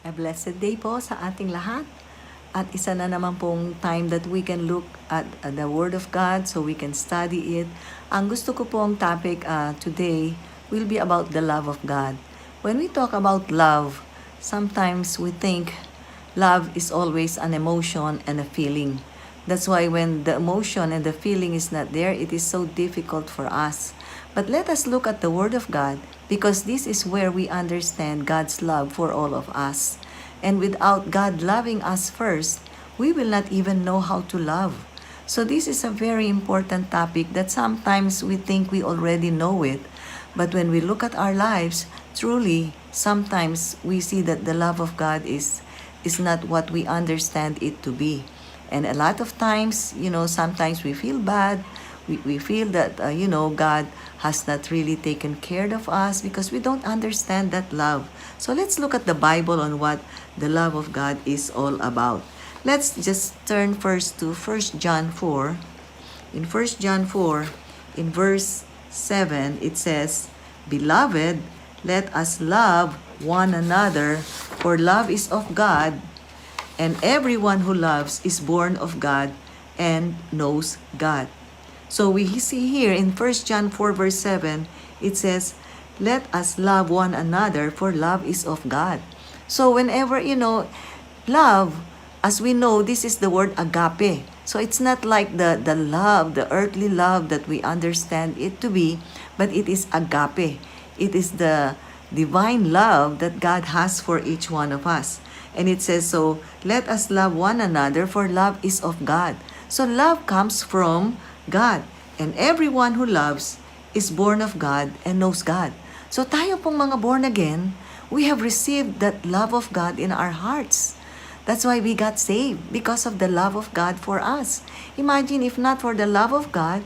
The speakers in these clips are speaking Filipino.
A blessed day po sa ating lahat. At isa na naman pong time that we can look at the Word of God so we can study it. Ang gusto ko pong topic today will be about the love of God. When we talk about love, sometimes we think love is always an emotion and a feeling. That's why when the emotion and the feeling is not there, it is so difficult for us. But let us look at the Word of God because this is where we understand God's love for all of us. And without God loving us first, we will not even know how to love. So this is a very important topic that sometimes we think we already know it. But when we look at our lives, truly, sometimes we see that the love of God is not what we understand it to be. And a lot of times, sometimes we feel bad. We feel that, God has not really taken care of us because we don't understand that love. So let's look at the Bible on what the love of God is all about. Let's just turn first to 1 John 4. In 1 John 4, in verse 7, it says, "Beloved, let us love one another, for love is of God, and everyone who loves is born of God and knows God." So we see here in 1 John 4 verse 7, it says, "Let us love one another, for love is of God." So whenever, love, as we know, this is the word agape. So it's not like the love, the earthly love that we understand it to be, but it is agape. It is the divine love that God has for each one of us. And it says, so let us love one another, for love is of God. So love comes from God. And everyone who loves is born of God and knows God. So tayo pong mga born again, we have received that love of God in our hearts. That's why we got saved, because of the love of God for us. Imagine if not for the love of God,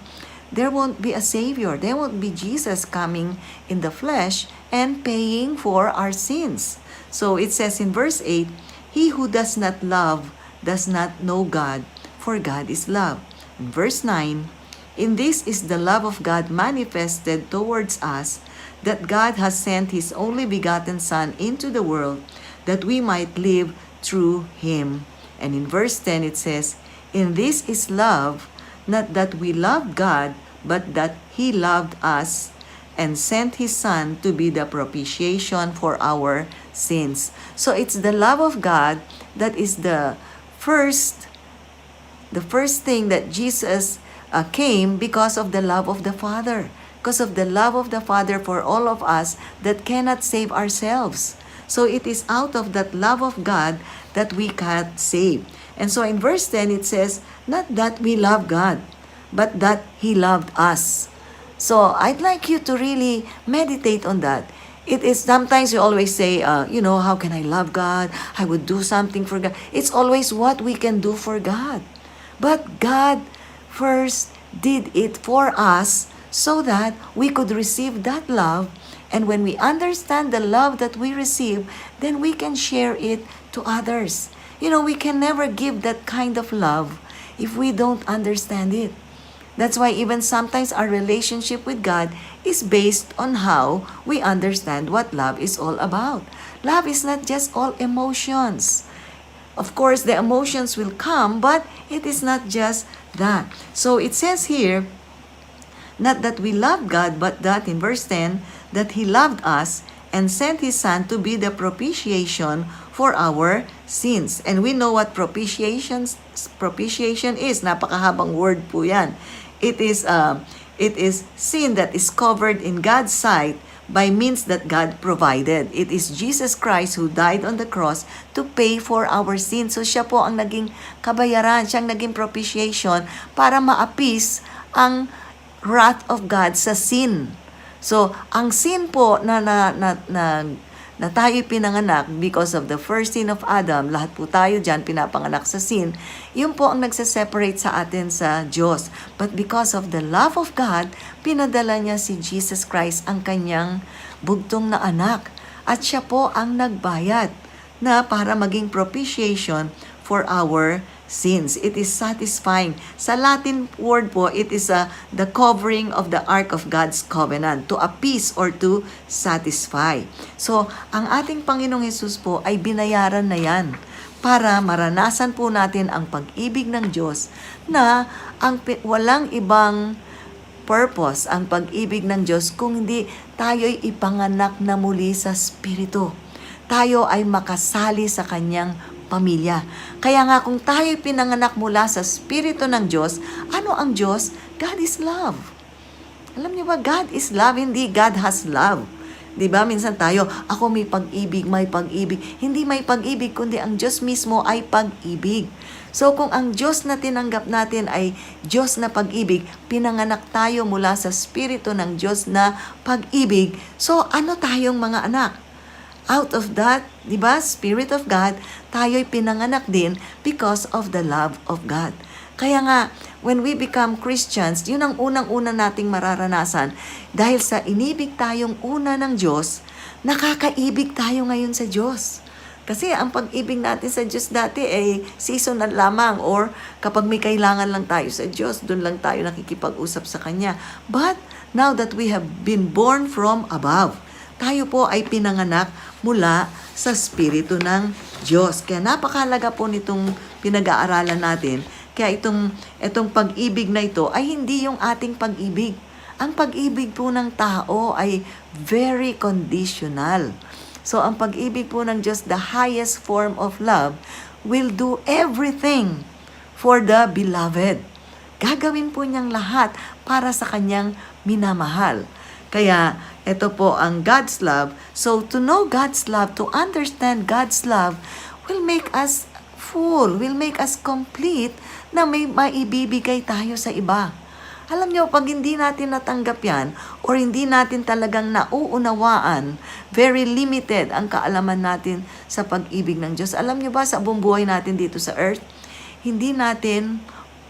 there won't be a Savior. There won't be Jesus coming in the flesh and paying for our sins. So it says in verse 8, "He who does not love does not know God, for God is love." In verse 9, "In this is the love of God manifested towards us, that God has sent His only begotten Son into the world, that we might live through Him." And in verse 10 it says, "In this is love, not that we loved God, but that He loved us and sent His Son to be the propitiation for our sins." So it's the love of God that is the first thing that Jesus came, because of the love of the Father. Because of the love of the Father for all of us that cannot save ourselves. So it is out of that love of God that we can save. And so in verse 10 it says, "Not that we love God, but that He loved us." So I'd like you to really meditate on that. It is sometimes you always say, how can I love God? I would do something for God. It's always what we can do for God. But God first did it for us so that we could receive that love. And when we understand the love that we receive, then we can share it to others. We can never give that kind of love if we don't understand it. That's why even sometimes our relationship with God is based on how we understand what love is all about. Love is not just all emotions. Of course, the emotions will come, but it is not just that. So it says here, not that we love God, but that in verse 10, that He loved us and sent His Son to be the propitiation for our sins. And we know what propitiation is. Napakahabang word po yan. It is sin that is covered in God's sight by means that God provided. It is Jesus Christ who died on the cross to pay for our sins. So siya po ang naging kabayaran, siyang naging propitiation para ma-appease ang wrath of God sa sin. So ang sin po na tayo pinanganak because of the first sin of Adam, lahat po tayo dyan pinapanganak sa sin, yun po ang nagsaseparate sa atin sa Diyos. But because of the love of God, pinadala niya si Jesus Christ, ang kanyang bugtong na anak. At siya po ang nagbayad na para maging propitiation for our sins. It is satisfying. Sa Latin word po, it is the covering of the Ark of God's covenant, to appease or to satisfy. So, ang ating Panginoong Hesus po ay binayaran na yan para maranasan po natin ang pag-ibig ng Diyos na walang ibang purpose ang pag-ibig ng Diyos kung hindi tayo'y ipanganak na muli sa Espiritu. Tayo ay makasali sa Kanyang pamilya. Kaya nga kung tayo'y pinanganak mula sa Espiritu ng Diyos, ano ang Diyos? God is love. Alam niyo ba, God is love, hindi God has love. Diba? Minsan tayo, ako may pag-ibig, may pag-ibig. Hindi may pag-ibig, kundi ang Diyos mismo ay pag-ibig. So kung ang Diyos na tinanggap natin ay Diyos na pag-ibig, pinanganak tayo mula sa Espiritu ng Diyos na pag-ibig, so ano tayong mga anak? Out of that, di ba, Spirit of God, tayo'y pinanganak din because of the love of God. Kaya nga, when we become Christians, yun ang unang-una nating mararanasan. Dahil sa inibig tayong una ng Diyos, nakakaibig tayo ngayon sa Diyos. Kasi ang pag-ibig natin sa Diyos dati ay seasonal lamang, or kapag may kailangan lang tayo sa Diyos, doon lang tayo nakikipag-usap sa Kanya. But now that we have been born from above, tayo po ay pinanganak mula sa Espiritu ng Diyos. Kaya napakahalaga po nitong pinag-aaralan natin. Kaya itong pag-ibig na ito ay hindi yung ating pag-ibig. Ang pag-ibig po ng tao ay very conditional. So, ang pag-ibig po ng Diyos, the highest form of love, will do everything for the beloved. Gagawin po niyang lahat para sa kanyang minamahal. Kaya, ito po ang God's love. So, to know God's love, to understand God's love, will make us full, will make us complete na may maibibigay tayo sa iba. Alam niyo, pag hindi natin natanggap yan, or hindi natin talagang nauunawaan, very limited ang kaalaman natin sa pag-ibig ng Diyos. Alam niyo ba, sa buong buhay natin dito sa earth, hindi natin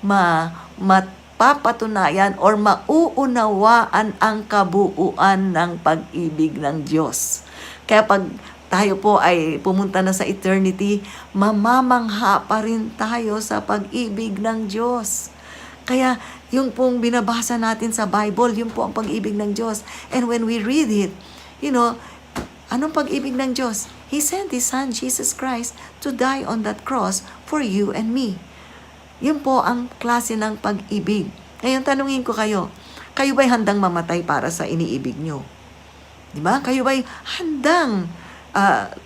mapapatunayan or mauunawaan ang kabuuan ng pag-ibig ng Diyos. Kaya pag tayo po ay pumunta na sa eternity, mamamangha pa rin tayo sa pag-ibig ng Diyos. Kaya yung pong binabasa natin sa Bible, yung po ang pag-ibig ng Diyos. And when we read it, anong pag-ibig ng Diyos? He sent His Son, Jesus Christ, to die on that cross for you and me. Yun po ang klase ng pag-ibig. Ngayon, tanungin ko kayo ba'y handang mamatay para sa iniibig nyo? Diba? Kayo ba'y handang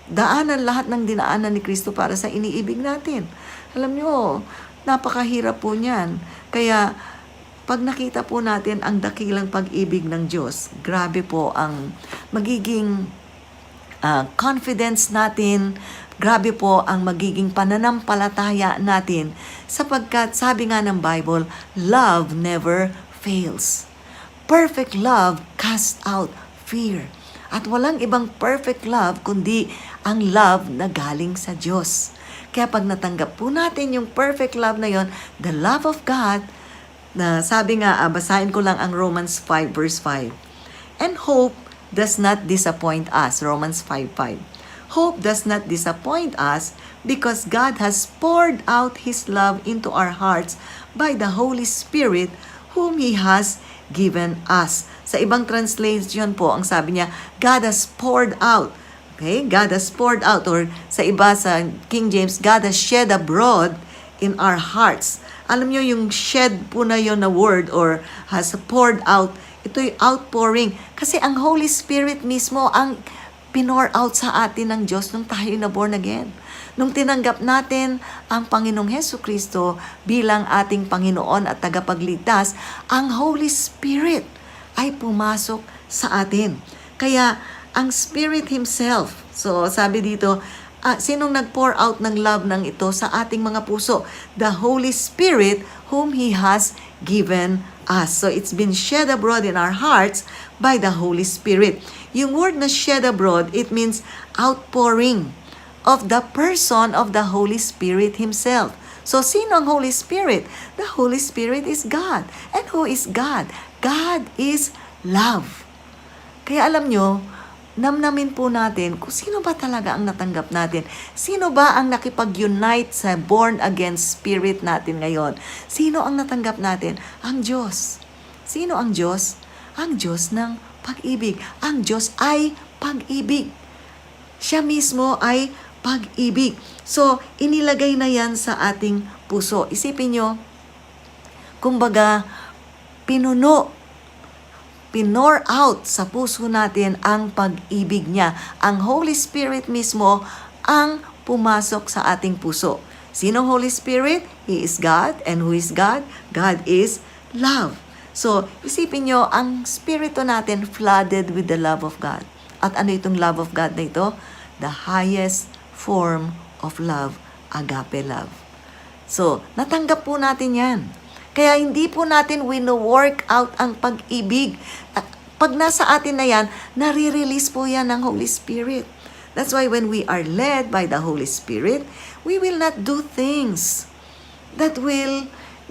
daanan lahat ng dinaanan ni Kristo para sa iniibig natin? Alam nyo, napakahirap po niyan. Kaya, pag nakita po natin ang dakilang pag-ibig ng Diyos, grabe po ang magiging confidence natin, grabe po ang magiging pananampalataya natin, sapagkat sabi nga ng Bible, love never fails. Perfect love casts out fear. At walang ibang perfect love kundi ang love na galing sa Diyos. Kaya pag natanggap po natin yung perfect love na yon, the love of God, na sabi nga, basahin ko lang ang Romans 5 verse 5. And hope does not disappoint us, Romans 5:5. Hope does not disappoint us because God has poured out His love into our hearts by the Holy Spirit whom He has given us. Sa ibang translation po, ang sabi niya, God has poured out. Okay? God has poured out, or sa iba, sa King James, God has shed abroad in our hearts. Alam niyo yung shed po na yun na word, or has poured out, ito'y outpouring. Kasi ang Holy Spirit mismo ang pinor out sa atin ng Diyos nung tayo na born again. Nung tinanggap natin ang Panginoong Hesukristo bilang ating Panginoon at tagapagligtas, ang Holy Spirit ay pumasok sa atin. Kaya, ang Spirit Himself, so sabi dito, sinong nag-pour out ng love ng ito sa ating mga puso? The Holy Spirit whom He has given us. So it's been shed abroad in our hearts by the Holy Spirit. Yung word na shed abroad, it means outpouring of the person of the Holy Spirit Himself. So sino ang Holy Spirit? The Holy Spirit is God. And who is God? God is love. Kaya alam nyo, namnamin po natin kung sino ba talaga ang natanggap natin. Sino ba ang nakipag-unite sa born-again spirit natin ngayon? Sino ang natanggap natin? Ang Diyos. Sino ang Diyos? Ang Diyos ng pag-ibig. Ang Diyos ay pag-ibig. Siya mismo ay pag-ibig. So, inilagay na yan sa ating puso. Isipin nyo, kumbaga, pinor out sa puso natin ang pag-ibig niya. Ang Holy Spirit mismo ang pumasok sa ating puso. Sino Holy Spirit? He is God. And who is God? God is love. So, isipin nyo, ang spirito natin flooded with the love of God. At ano itong love of God na ito? The highest form of love, agape love. So, natanggap po natin yan. Kaya hindi po natin wino-work out ang pag-ibig. At pag nasa atin na yan, nare-release po yan ng Holy Spirit. That's why when we are led by the Holy Spirit, we will not do things that will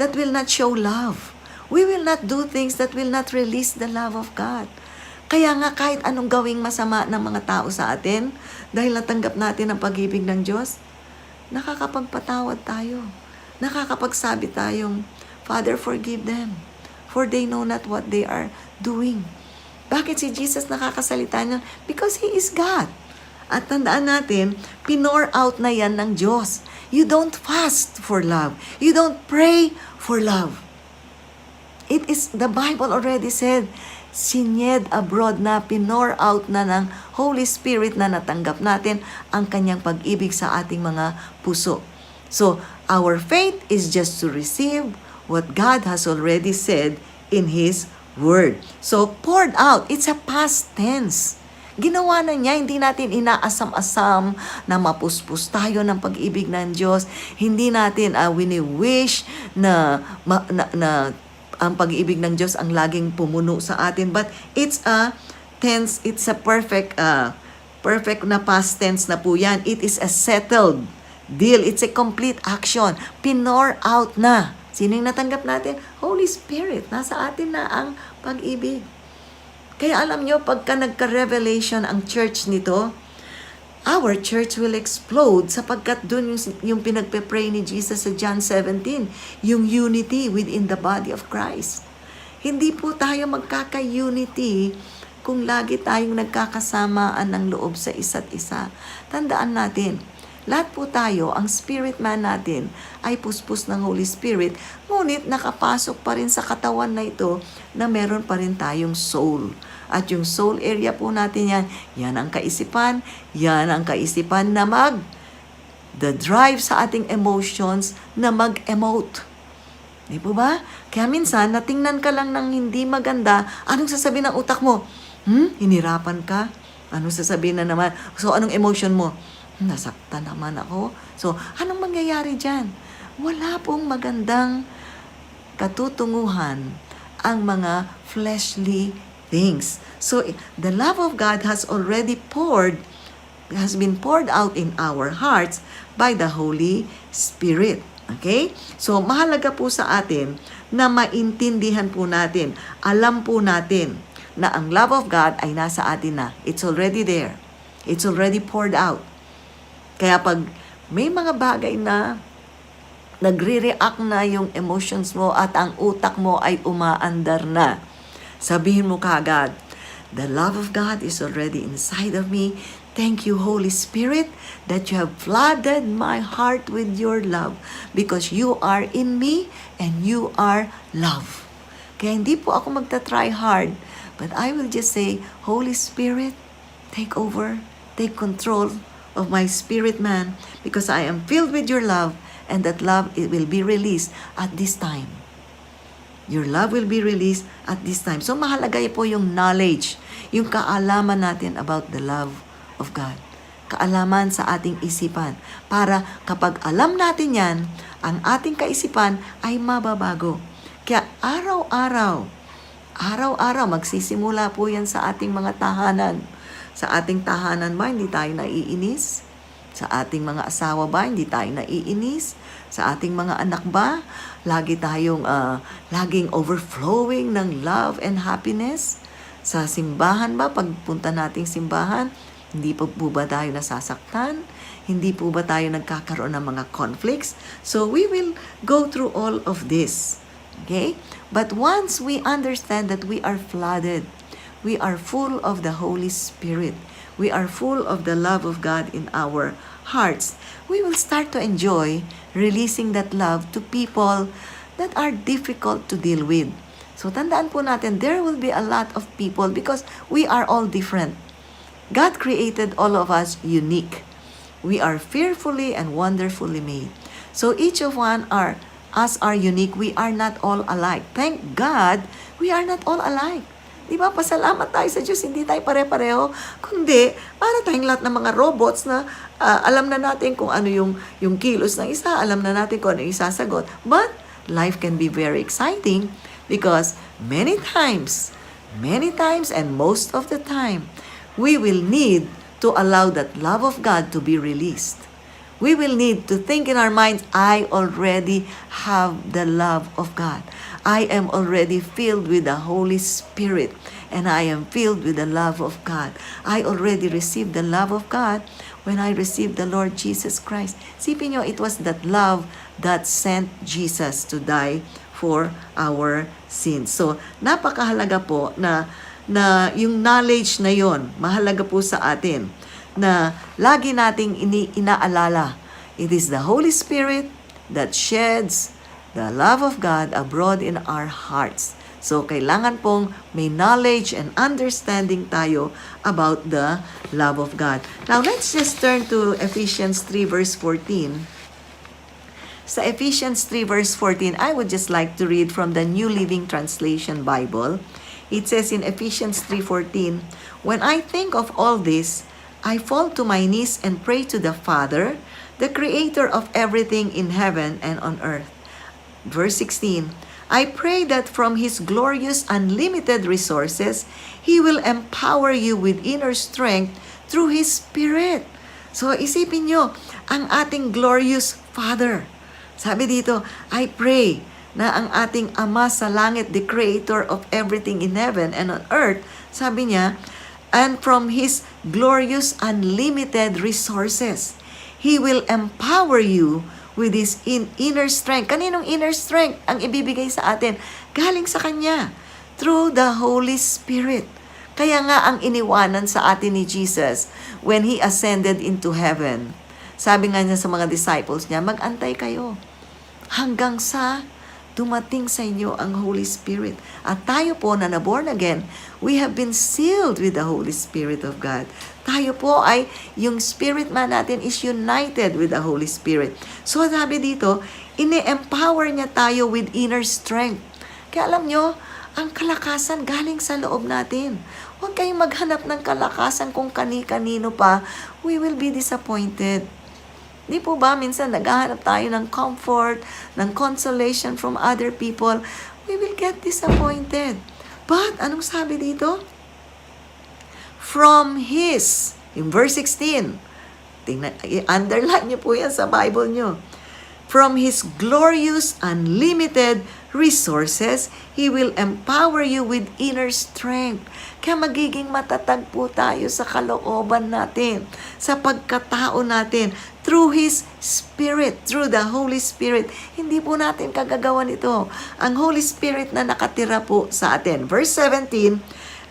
not show love. We will not do things that will not release the love of God. Kaya nga kahit anong gawing masama ng mga tao sa atin, dahil natanggap natin ang pag-ibig ng Diyos, nakakapagpatawad tayo. Nakakapagsabi tayong, Father, forgive them, for they know not what they are doing. Bakit si Jesus nakakasalita niya? Because He is God. At tandaan natin, pinor out na yan ng Diyos. You don't fast for love. You don't pray for love. It is, the Bible already said, sinyed abroad na, pinor out na ng Holy Spirit na natanggap natin ang kanyang pag-ibig sa ating mga puso. So, our faith is just to receive what God has already said in His Word. So, poured out, it's a past tense. Ginawa na niya, hindi natin inaasam-asam na mapuspos tayo ng pag-ibig ng Diyos. Hindi natin wini-wish na ang pag-ibig ng Diyos ang laging pumuno sa atin. But it's a tense, it's a perfect na past tense na po yan. It is a settled deal. It's a complete action. Pinor out na. Sino yung natanggap natin? Holy Spirit. Nasa atin na ang pag-ibig. Kaya alam nyo, pagka nagka-revelation ang church nito, our church will explode sapagkat dun yung pinagpe-pray ni Jesus sa John 17, yung unity within the body of Christ. Hindi po tayo magkaka-unity kung lagi tayong nagkakasamaan ng loob sa isa't isa. Tandaan natin, lahat po tayo, ang spirit man natin ay puspos ng Holy Spirit, ngunit nakapasok pa rin sa katawan na ito na meron pa rin tayong soul. At yung soul area po natin yan ang kaisipan na the drive sa ating emotions na mag-emote. Di po ba? Kaya minsan, natingnan ka lang ng hindi maganda, anong sasabihin ng utak mo? Hinirapan ka? Anong sasabihin na naman? So, anong emotion mo? Nasaktan naman ako. So, anong mangyayari dyan? Wala pong magandang katutunguhan ang mga fleshly things. So, the love of God has been poured out in our hearts by the Holy Spirit. Okay? So, mahalaga po sa atin na maintindihan po natin, alam po natin na ang love of God ay nasa atin na. It's already there. It's already poured out. Kaya pag may mga bagay na nagre-react na yung emotions mo at ang utak mo ay umaandar na, sabihin mo kaagad, the love of God is already inside of me. Thank you, Holy Spirit, that you have flooded my heart with your love because you are in me and you are love. Kaya hindi po ako magta-try hard, but I will just say, Holy Spirit, take over, take control of my spirit man because I am filled with your love and that love it will be released at this time. Your love will be released at this time. So mahalaga po yung knowledge, yung kaalaman natin about the love of God. Kaalaman sa ating isipan. Para kapag alam natin yan, ang ating kaisipan ay mababago. Kaya araw-araw magsisimula po yan sa ating mga tahanan. Sa ating tahanan ba, hindi tayo naiinis? Sa ating mga asawa ba, hindi tayo naiinis? Sa ating mga anak ba, laging overflowing ng love and happiness? Sa simbahan ba, pagpunta nating simbahan, hindi po ba tayo nasasaktan? Hindi po ba tayo nagkakaroon ng mga conflicts? So we will go through all of this. Okay? But once we understand that we are flooded, we are full of the Holy Spirit, we are full of the love of God in our hearts, we will start to enjoy releasing that love to people that are difficult to deal with. So tandaan po natin, there will be a lot of people because we are all different. God created all of us unique. We are fearfully and wonderfully made. So each of us are unique. We are not all alike. Thank God, we are not all alike. Di ba? Pasalamat tayo sa Diyos, hindi tayo pare-pareho. Kundi, para tayong lahat ng mga robots na alam na natin kung ano yung kilos ng isa, alam na natin kung ano yung isasagot. But, life can be very exciting because many times, and most of the time, we will need to allow that love of God to be released. We will need to think in our minds, I already have the love of God. I am already filled with the Holy Spirit, and I am filled with the love of God. I already received the love of God when I received the Lord Jesus Christ. Sipin nyo, it was that love that sent Jesus to die for our sins. So, napakahalaga po na yung knowledge na yon, mahalaga po sa atin na lagi nating inaalala. It is the Holy Spirit that sheds the love of God abroad in our hearts. So, kailangan pong may knowledge and understanding tayo about the love of God. Now, let's just turn to Ephesians 3 verse 14. Sa Ephesians 3 verse 14, I would just like to read from the New Living Translation Bible. It says in Ephesians 3:14, "When I think of all this, I fall to my knees and pray to the Father, the creator of everything in heaven and on earth." Verse 16, "I pray that from His glorious unlimited resources, He will empower you with inner strength through His Spirit." So isipin nyo, ang ating glorious Father. Sabi dito, I pray na ang ating Ama sa langit, the creator of everything in heaven and on earth, sabi niya, and from His glorious unlimited resources, He will empower you with His inner strength. Kaninong inner strength ang ibibigay sa atin? Galing sa Kanya, through the Holy Spirit. Kaya nga ang iniwanan sa atin ni Jesus when He ascended into heaven. Sabi nga niya sa mga disciples niya, mag-antay kayo hanggang sa dumating sa inyo ang Holy Spirit. At tayo po na na-born again, we have been sealed with the Holy Spirit of God. Tayo po ay, yung spirit man natin is united with the Holy Spirit. So sabi dito, ini-empower niya tayo with inner strength. Kaya alam nyo, ang kalakasan galing sa loob natin. Huwag kayong maghanap ng kalakasan kung kani-kanino pa. We will be disappointed. Di po ba minsan naghahanap tayo ng comfort, ng consolation from other people? We will get disappointed. But, anong sabi dito? From His, in verse 16, underline niyo po yan sa Bible niyo. From His glorious, unlimited resources, He will empower you with inner strength. Kaya magiging matatag po tayo sa kalooban natin, sa pagkatao natin, through His Spirit, through the Holy Spirit. Hindi po natin kagagawan ito. Ang Holy Spirit na nakatira po sa atin. Verse 17,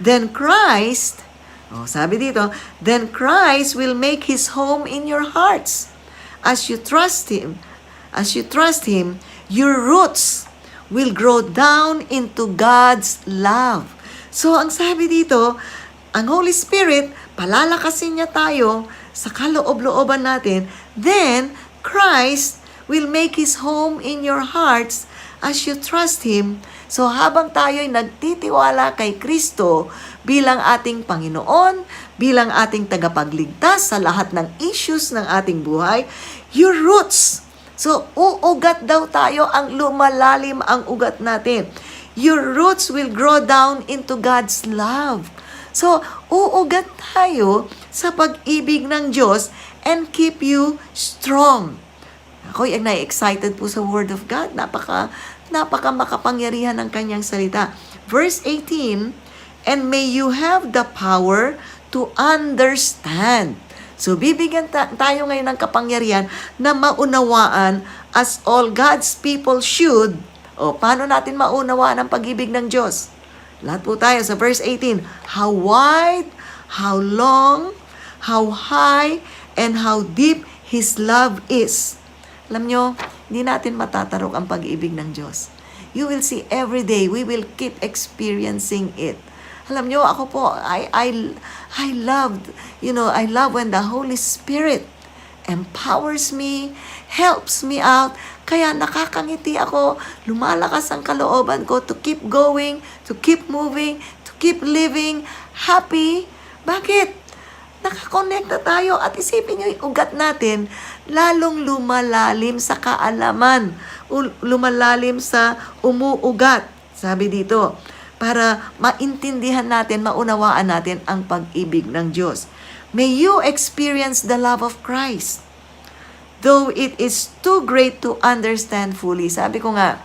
then Christ, sabi dito, then Christ will make His home in your hearts. As you trust Him, your roots will grow down into God's love. So, ang sabi dito, ang Holy Spirit, palalakasin niya tayo sa kaloob-looban natin, then Christ will make His home in your hearts as you trust Him. So, habang tayo'y nagtitiwala kay Kristo bilang ating Panginoon, bilang ating tagapagligtas sa lahat ng issues ng ating buhay, your roots. So, uugat daw tayo, ang lumalalim ang ugat natin. Your roots will grow down into God's love. So, uugat tayo sa pag-ibig ng Diyos and keep you strong. Ako'y na-excited po sa Word of God. Napaka makapangyarihan ng kanyang salita. Verse 18, and may you have the power to understand. So, bibigyan tayo ngayon ng kapangyarihan na maunawaan as all God's people should. O, paano natin maunawaan ang pag-ibig ng Diyos? Lahat po tayo sa verse 18. How wide, how long, how high, and how deep His love is. Alam nyo, hindi natin matatarok ang pag-ibig ng Diyos. You will see every day, we will keep experiencing it. Alam nyo, ako po, I love when the Holy Spirit empowers me, helps me out. Kaya nakakangiti ako, lumalakas ang kalooban ko to keep going, to keep moving, to keep living, happy. Bakit? Nakakonekta tayo at isipin nyo yung ugat natin, lalong lumalalim sa kaalaman, lumalalim sa umuugat. Sabi dito, para maintindihan natin, maunawaan natin ang pag-ibig ng Diyos. May you experience the love of Christ, though it is too great to understand fully. Sabi ko nga,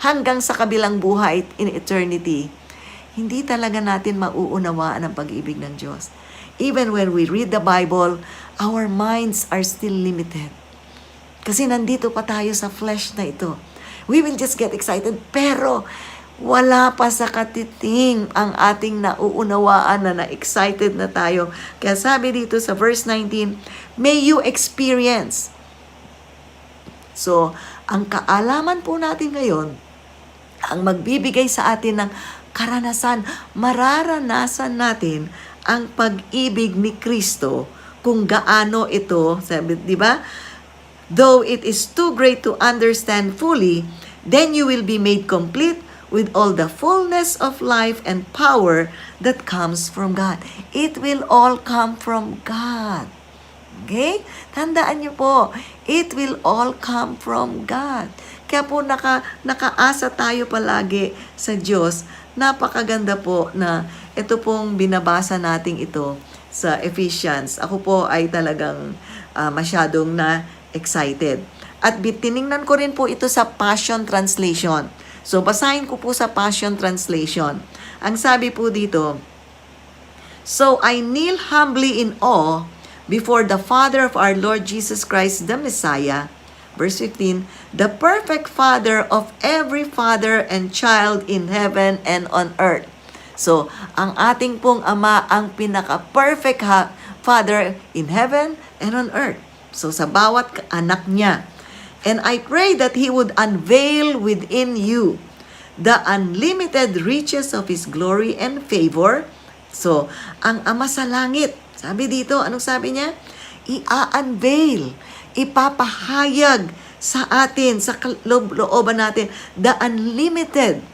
hanggang sa kabilang buhay in eternity, hindi talaga natin mauunawaan ang pag-ibig ng Diyos. Even when we read the Bible, our minds are still limited. Kasi nandito pa tayo sa flesh na ito. We will just get excited, pero wala pa sa katiting ang ating nauunawaan na na-excited na tayo. Kaya sabi dito sa verse 19, may you experience. So, ang kaalaman po natin ngayon, ang magbibigay sa atin ng karanasan, mararanasan natin ang pag-ibig ni Kristo kung gaano ito, sabi, di ba? Though it is too great to understand fully, then you will be made complete with all the fullness of life and power that comes from God. It will all come from God. Okay? Tandaan niyo po, it will all come from God. Kaya po nakaasa tayo palagi sa Diyos. Napakaganda po na ito pong binabasa nating ito sa Ephesians. Ako po ay talagang masyadong na-excited. At tiningnan ko rin po ito sa Passion Translation. So, basahin ko po sa Passion Translation. Ang sabi po dito, so I kneel humbly in awe before the Father of our Lord Jesus Christ, the Messiah. Verse 15, the perfect Father of every father and child in heaven and on earth. So, ang ating pong Ama, ang pinaka-perfect Father in heaven and on earth. So, sa bawat anak niya. And I pray that He would unveil within you the unlimited riches of His glory and favor. So, ang Ama sa langit, sabi dito, anong sabi niya? I-unveil, ipapahayag sa atin, sa looban natin, the unlimited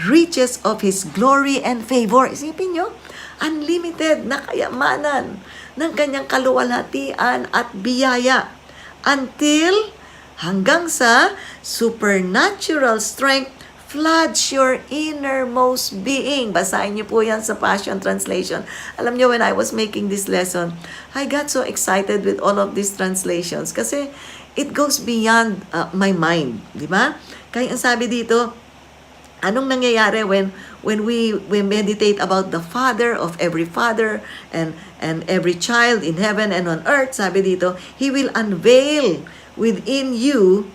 riches of His glory and favor. Isipin nyo, unlimited na kayamanan ng kanyang kaluwalhatian at biyaya until hanggang sa supernatural strength floods your innermost being. Basahin niyo po yan sa Passion Translation. Alam niyo, when I was making this lesson, I got so excited with all of these translations kasi it goes beyond my mind. Di ba? Kaya ang sabi dito, anong nangyayari when we meditate about the Father of every father and every child in heaven and on earth, sabi dito, He will unveil within you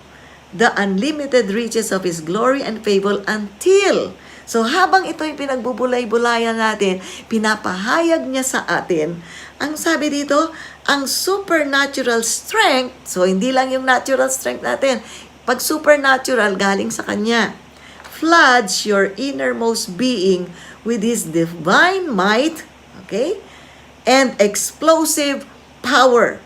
the unlimited riches of His glory and favor until. So habang ito'y pinagbubulay-bulayan natin, pinapahayag niya sa atin, ang sabi dito, ang supernatural strength, so hindi lang yung natural strength natin, pag supernatural galing sa Kanya, floods your innermost being with His divine might, okay, and explosive power.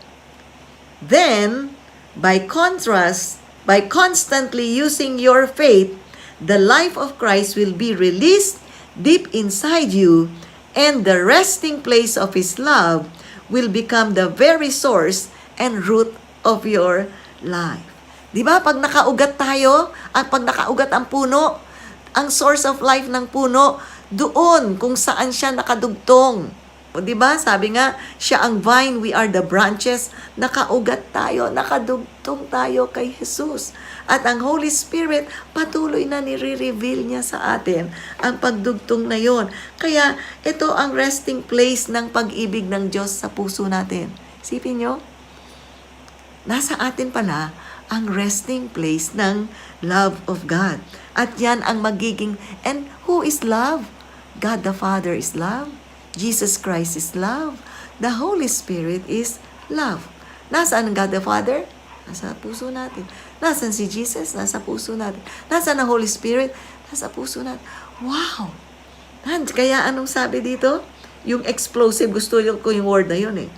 Then, by contrast, by constantly using your faith, the life of Christ will be released deep inside you, and the resting place of His love will become the very source and root of your life. Di ba? Pag nakaugat tayo, at pag nakaugat ang puno, ang source of life ng puno, doon kung saan siya nakadugtong. O, di ba? Sabi nga, siya ang vine, we are the branches. Nakaugat tayo, nakadugtong tayo kay Jesus. At ang Holy Spirit, patuloy na nire-reveal niya sa atin ang pagdugtong na yon. Kaya, ito ang resting place ng pag-ibig ng Diyos sa puso natin. Isipin nyo, nasa atin pala ang resting place ng love of God. At yan ang magiging, and who is love? God the Father is love. Jesus Christ is love. The Holy Spirit is love. Nasaan ang God the Father? Nasa puso natin. Nasaan si Jesus? Nasa puso natin. Nasaan ang Holy Spirit? Nasa puso natin. Wow! Kaya anong sabi dito? Yung explosive, gusto ko yung word na yun eh.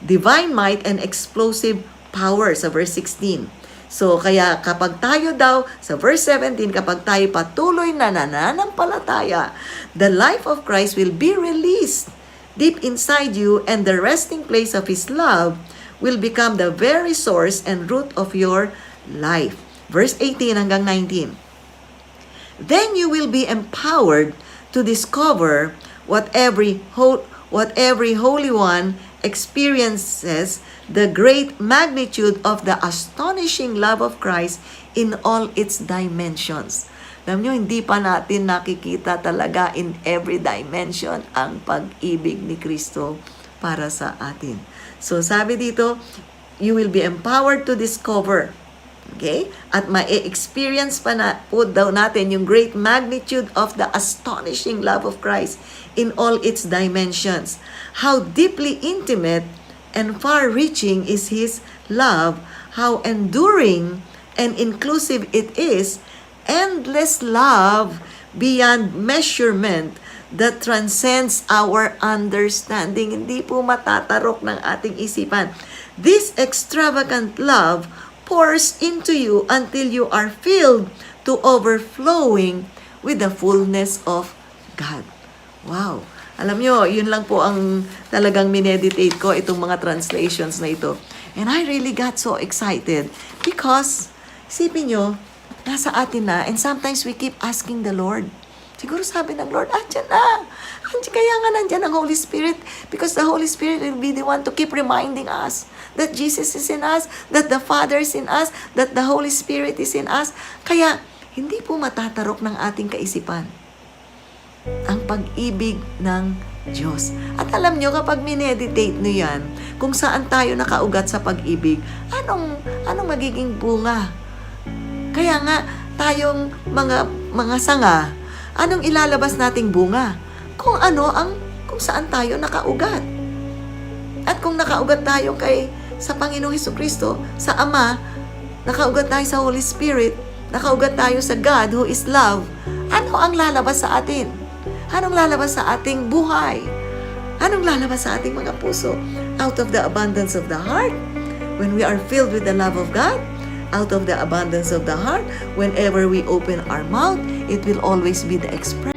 Divine might and explosive power sa verse 16. So, kaya kapag tayo daw, sa verse 17, kapag tayo patuloy na nananampalataya, the life of Christ will be released deep inside you, and the resting place of His love will become the very source and root of your life. Verse 18 hanggang 19. Then you will be empowered to discover what every Holy One experiences, the great magnitude of the astonishing love of Christ in all its dimensions. Alam nyo, hindi pa natin nakikita talaga in every dimension ang pag-ibig ni Kristo para sa atin. So sabi dito, you will be empowered to discover. Okay? At ma-experience pa na po daw natin yung great magnitude of the astonishing love of Christ in all its dimensions. How deeply intimate and far-reaching is His love, how enduring and inclusive it is, endless love beyond measurement that transcends our understanding. Hindi po matatarok ng ating isipan. This extravagant love pours into you until you are filled to overflowing with the fullness of God. Wow! Alam nyo, yun lang po ang talagang mineditate ko, itong mga translations na ito. And I really got so excited because, isipin nyo, nasa atin na, and sometimes we keep asking the Lord. Siguro sabi ng Lord, andyan na. Kaya nga nandyan ang Holy Spirit because the Holy Spirit will be the one to keep reminding us that Jesus is in us, that the Father is in us, that the Holy Spirit is in us. Kaya, hindi po matatarok ng ating kaisipan ang pag-ibig ng Diyos. At alam nyo, kapag mineditate nyo yan, kung saan tayo nakaugat sa pag-ibig, anong magiging bunga? Kaya nga, tayong mga sanga, anong ilalabas nating bunga? Kung saan tayo nakaugat. At kung nakaugat tayo sa Panginoong Hesukristo, sa Ama, nakaugat tayo sa Holy Spirit, nakaugat tayo sa God who is love, ano ang lalabas sa atin? Anong lalabas sa ating buhay? Anong lalabas sa ating mga puso? Out of the abundance of the heart, when we are filled with the love of God, out of the abundance of the heart, whenever we open our mouth, it will always be the expression